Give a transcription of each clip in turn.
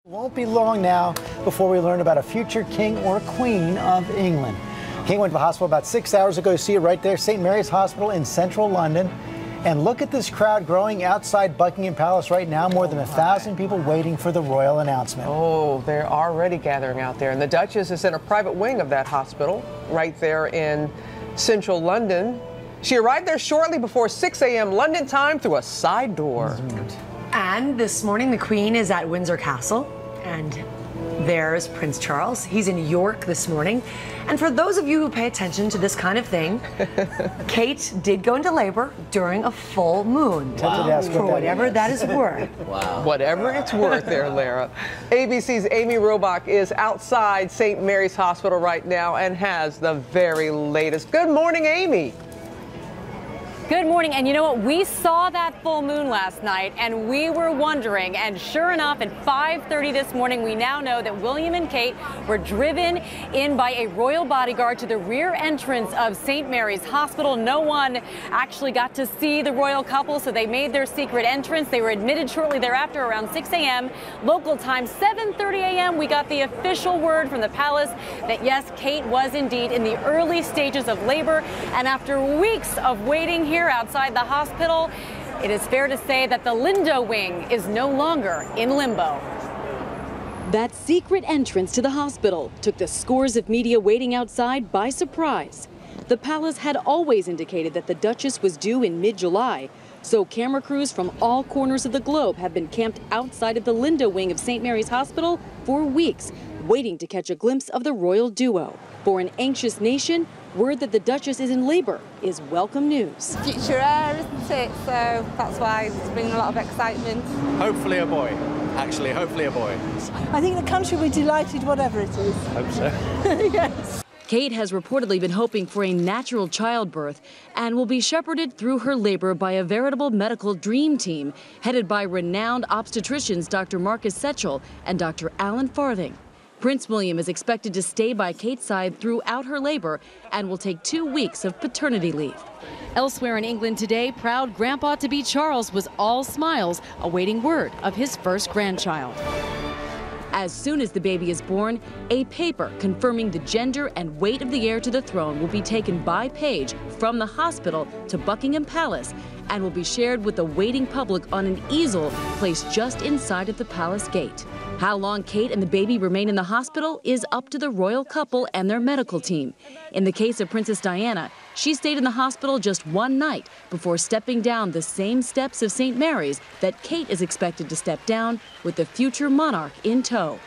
Won't be long now before we learn about a future king or queen of England. King went to the hospital about 6 hours ago. You see it right there, St. Mary's Hospital in central London. And look at this crowd growing outside Buckingham Palace right now. More than 1,000 people waiting for the royal announcement. Oh, they're already gathering out there. And the Duchess is in a private wing of that hospital right there in central London. She arrived there shortly before 6 a.m. London time through a side door. And this morning, the Queen is at Windsor Castle, and there's Prince Charles. He's in York this morning. And for those of you who pay attention to this kind of thing, Kate did go into labor during a full moon. Wow. For whatever that is worth. Wow. Whatever it's worth there, Lara. ABC's Amy Robach is outside St. Mary's Hospital right now and has the very latest. Good morning, Amy. Good morning, and you know what? We saw that full moon last night, and we were wondering, and sure enough, at 5:30 this morning, we now know that William and Kate were driven in by a royal bodyguard to the rear entrance of St. Mary's Hospital. No one actually got to see the royal couple, so they made their secret entrance. They were admitted shortly thereafter around 6 a.m. local time. 7:30 a.m. we got the official word from the palace that yes, Kate was indeed in the early stages of labor, and after weeks of waiting here outside the hospital, it is fair to say that the Lindo wing is no longer in limbo. That secret entrance to the hospital took the scores of media waiting outside by surprise. The palace had always indicated that the Duchess was due in mid-July, so camera crews from all corners of the globe have been camped outside of the Lindo wing of St. Mary's Hospital for weeks, waiting to catch a glimpse of the royal duo. For an anxious nation, word that the Duchess is in labor is welcome news. Future heir, isn't it? So that's why it's bringing a lot of excitement. Hopefully a boy. Actually, hopefully a boy. I think the country will be delighted whatever it is. Hope so. Yes. Kate has reportedly been hoping for a natural childbirth and will be shepherded through her labor by a veritable medical dream team headed by renowned obstetricians Dr. Marcus Setchell and Dr. Alan Farthing. Prince William is expected to stay by Kate's side throughout her labor and will take 2 weeks of paternity leave. Elsewhere in England today, proud grandpa-to-be Charles was all smiles, awaiting word of his first grandchild. As soon as the baby is born, a paper confirming the gender and weight of the heir to the throne will be taken by page from the hospital to Buckingham Palace and will be shared with the waiting public on an easel placed just inside of the palace gate. How long Kate and the baby remain in the hospital is up to the royal couple and their medical team. In the case of Princess Diana, she stayed in the hospital just one night before stepping down the same steps of St. Mary's that Kate is expected to step down with the future monarch in tow.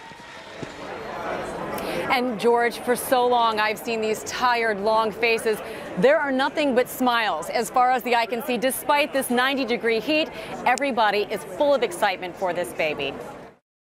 And George, for so long, I've seen these tired, long faces. There are nothing but smiles as far as the eye can see. Despite this 90-degree heat, everybody is full of excitement for this baby.